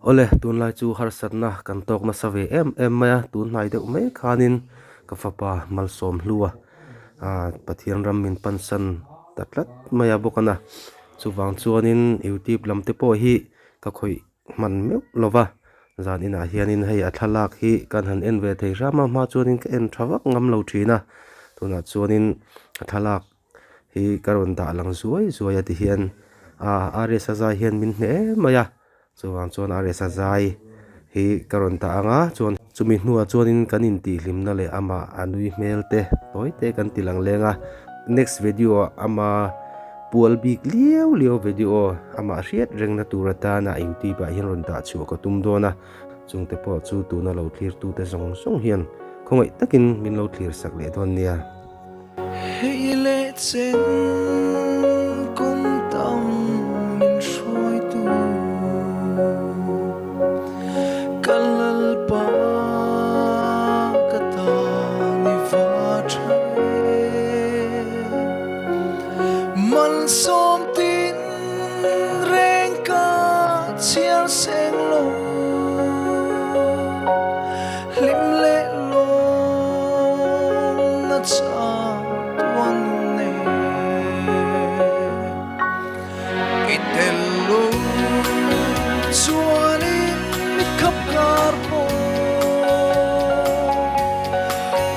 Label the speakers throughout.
Speaker 1: ole tun lai chu har satna kan tok na save em maya tun nai de me khanin kafapa malsom hlua pathian ram min pansan tatlat maya bokana chuwang chuanin youtube lamte po hi ka khoi man meu lova zan ina hianin hei athalak hi kan han en ve thei rama ma chuanin ka en thawak ngam lo thina tuna chuanin athalak hi karon da lang zuai zuai ati hian are saza hian min hne maya chuwang chuan are sajai hi karon ta anga chuan chumi hnuwa chuanin kanin ti hlimna le ama anui hmelte toite kan tilang lenga next video ama pual big liu video ama hriat rengna turata na youtube a hian ron ta chu ko tum dona chungte po chu tu na lo clear tu te song song hian khongai takin min lo clear sak le don nia
Speaker 2: hei le chen kum tam min shroi tu kalal pa kata ni va thai man som tin reng ka chiar seng lo lim le lo na cha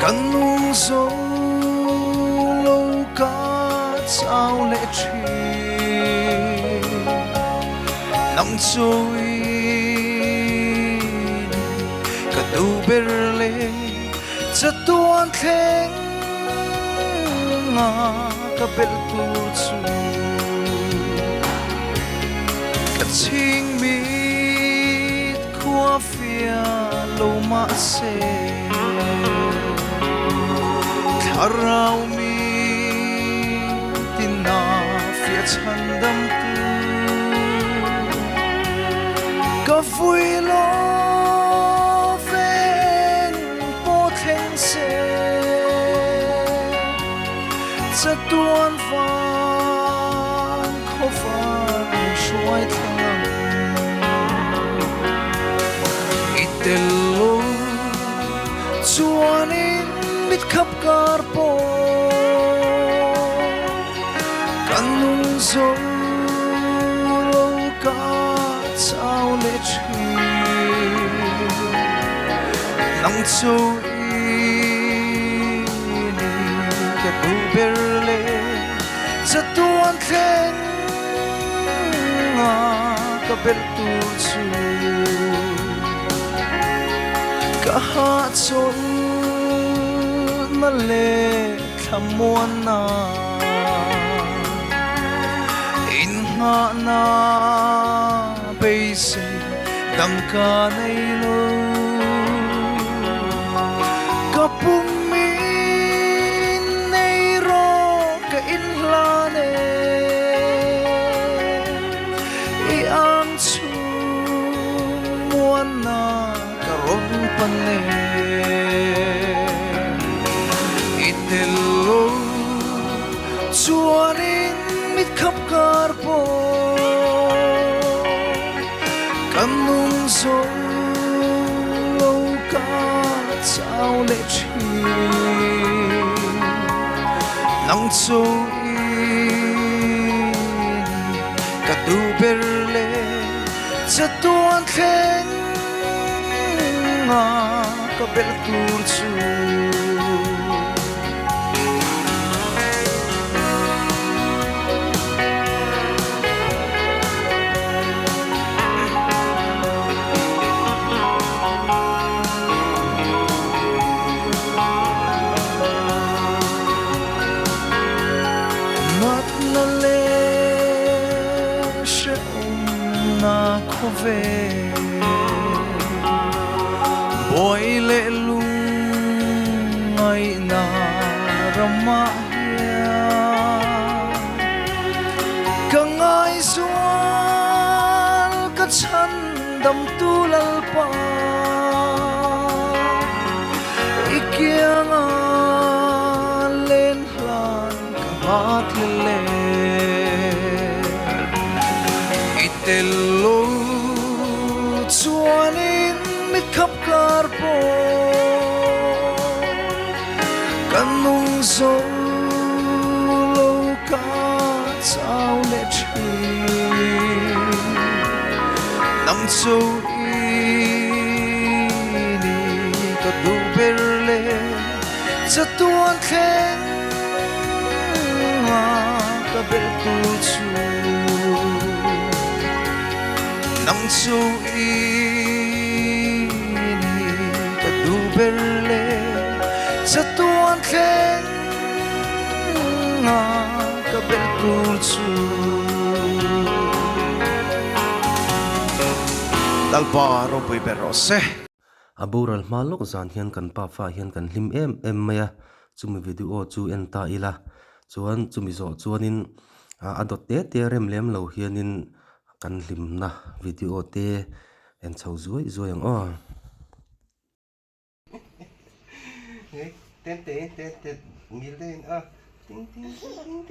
Speaker 2: kanung zo lo ka chao le chi nang chui ka du ber le cha tuan theng nga ka bel tu chu ka ching mi khua fia lo ma se tharau mi tin na phía chân đâm tu có vui lo ven po theng se cha tuan van khó van suai thang itelo chuanin bit khắp kar po kanung zo lo ka chao le chi nang cho ni ka tu ber le cha tuan theng nga ka bel tu chu ka ha chon le tham muôn na in ha na bây giờ đằng ca này lo kapum mi nei ro ka in la ne I ang chu muôn na ka ron pan ne itelo chuanin mit khắp kar po kanung zo lo ka chao le chi nang cho ka tu ber le cha tuan theng nga ka bel tur chu về boy lệ lung ngày na rama hia ka ngai zual ka chan dam tu lal pa ikianga len hlan ka mat le itelo chuan in mit khap kar po kan nung zo lo ka chao le thi nam chu ni ka du berle cha tuan khen ka bel tu chu nam chu ni ka du berle cha tuan khen ka bel tu chu dalpa ro pui berose
Speaker 1: abural malok zan hian kan pa fa hian kan hlim em maya chumi video chu en ta ila chuan chumi zo chuanin adot te rem lem lo hianin kan hlim na video te en chho zuai zuai ang ten ngil ten ting ting ting ting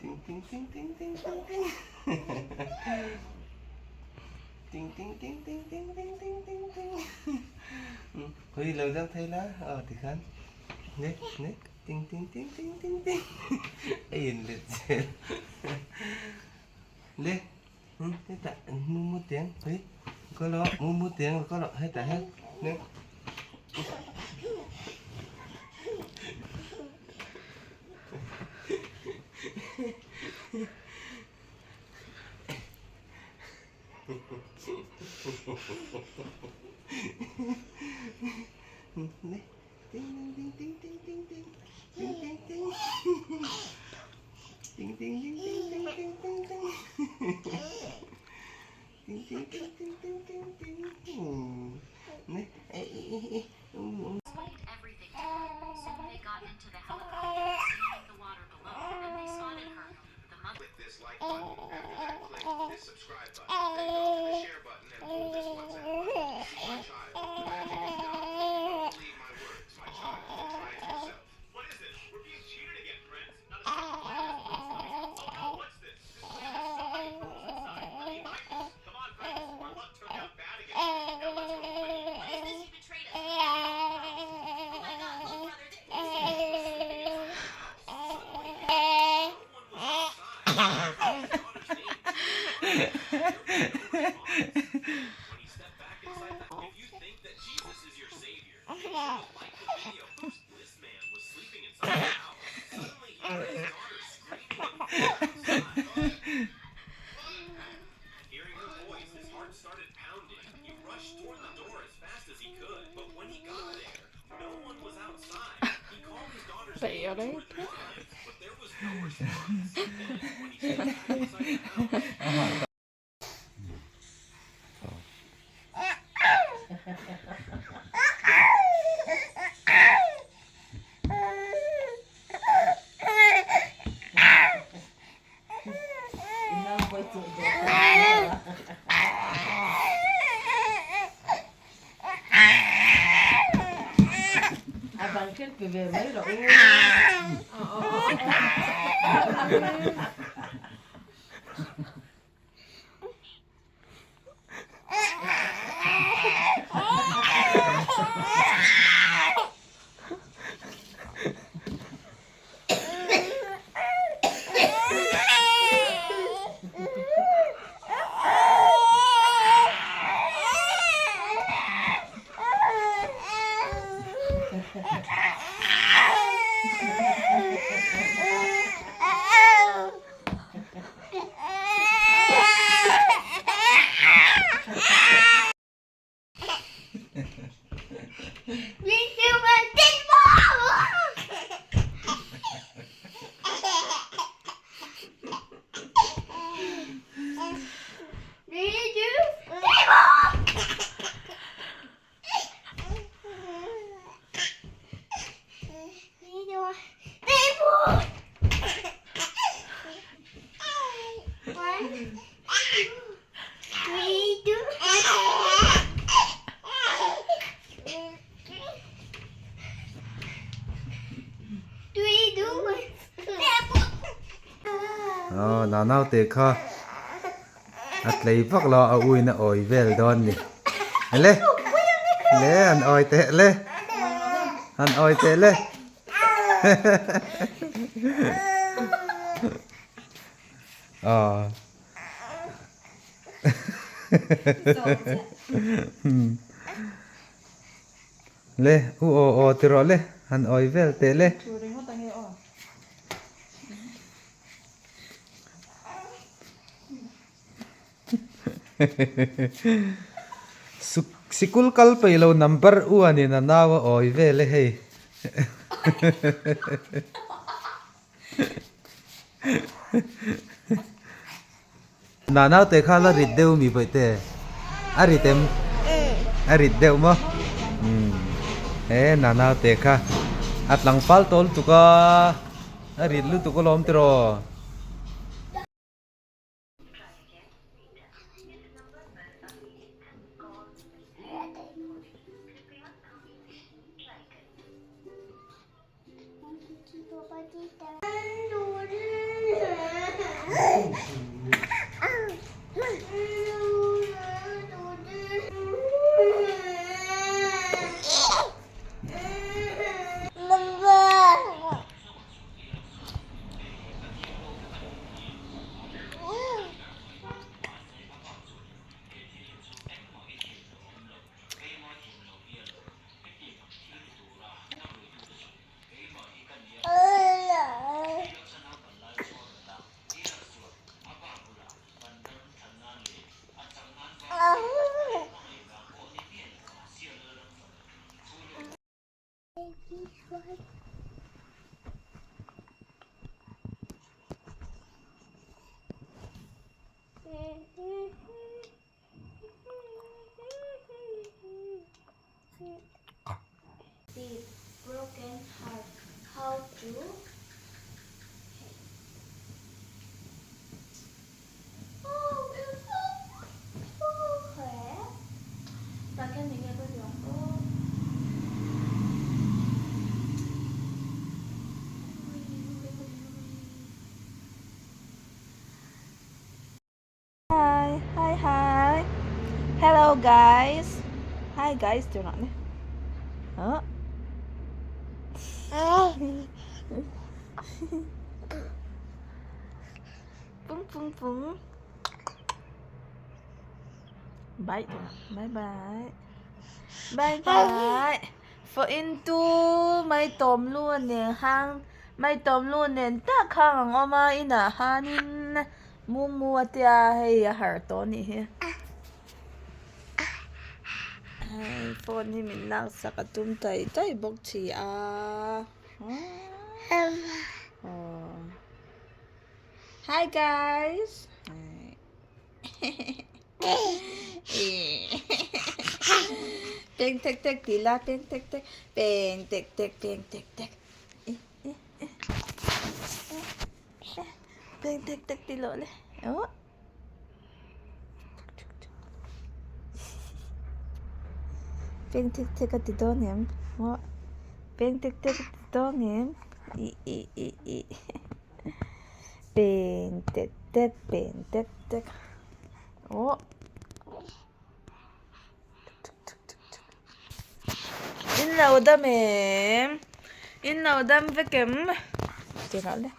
Speaker 1: ting ting ting ting ting ting ting ting ting ting ting ting ting ting ting Huy lâu giang thấy lá thì khán nè ting ting ting ting ting ting ai liệt chết lên thế ta mua tiếng Huy có lo mua tiếng có lo hay ta hết nè nà nào tê kha lấy vác lo ở ui na oi vel don nè lê lê anh oi tê lê anh oi tê lê lê u tiro lê anh oi vel tê lê sikul kal pelo number u ani na nawa oi vel he nà nào tê kha là rít đều mi vậy tê rít đều mo nà nào tê kha at lang pal tol tu ka rít lu tu ko lom tro
Speaker 3: The broken heart. How to? Khỏe. Và cái mình nghe có giọng cô. Hi. Hello guys. Hi guys, turn on. Pung. Bye. For into my tom luôn nè hang my tom luôn nè ta khang oma ina hanin mua tia hay har to ni he phone ni min lang sakatum tai bok chi Hi guys. Peng tek tila peng tek peng tek peng tek tilo le peng tek ti donem peng tek ti donem i peng tek in nào đâm với kiếm thì nó lên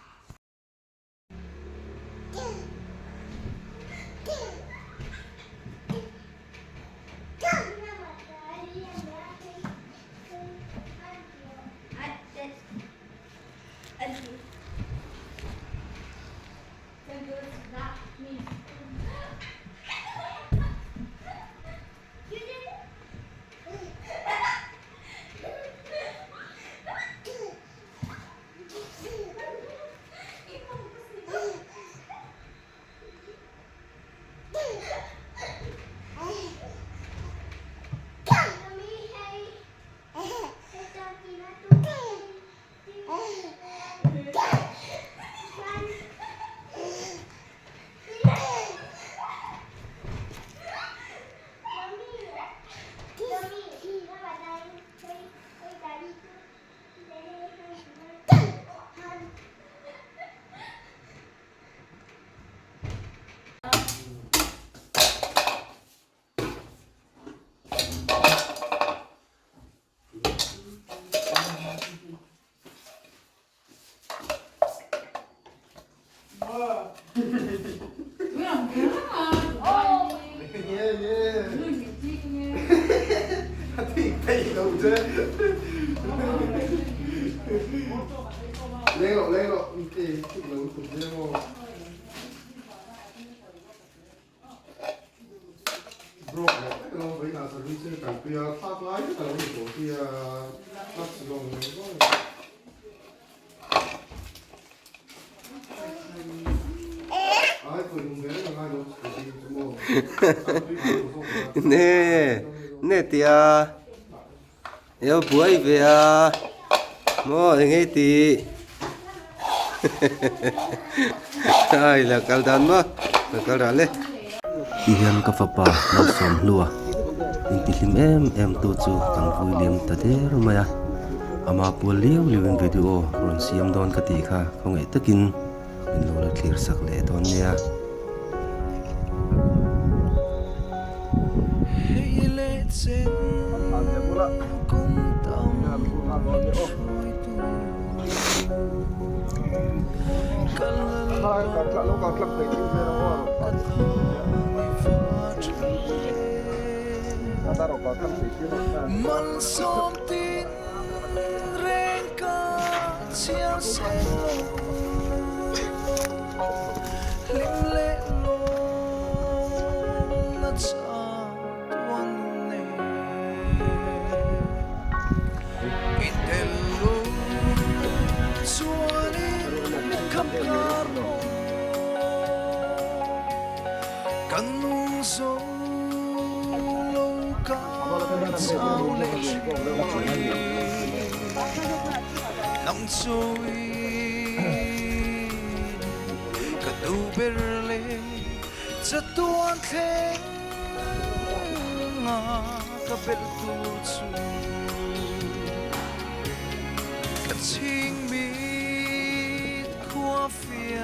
Speaker 4: Bro, nó với là service cả kia phát lái cái là của kia lắp sử dụng ai cũng nghe là ngay lúc thì chúng
Speaker 1: nè nè tia yêu buổi về à mua nghe tí ai là câu đàn mà là câu đàn đấy ihan kafapa lau som lua in tilim em tu chu kan vui liam ta de romaya ama pul liu liu video ron siam don ka ti kha không ai takin in lo la clear sak le don nia
Speaker 2: Hãy lệ trên cung tàu trôi tuôn mặn xóm tin reng ca chiều xe lim lệ lô na cha tuan nè Itelo suanin khắp caro cắn gió lâu cao sao lệ nắng trôi cả tu bên lệ rất tuan khen ngà cả bên tu chu cả chính mi khoa phía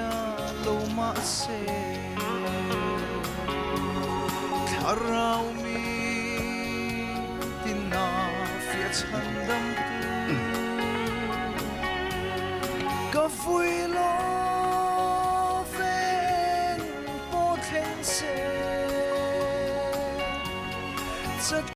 Speaker 2: lâu mà se tharau mi tin na phía chân đâm tu cả vui lo ven po khen se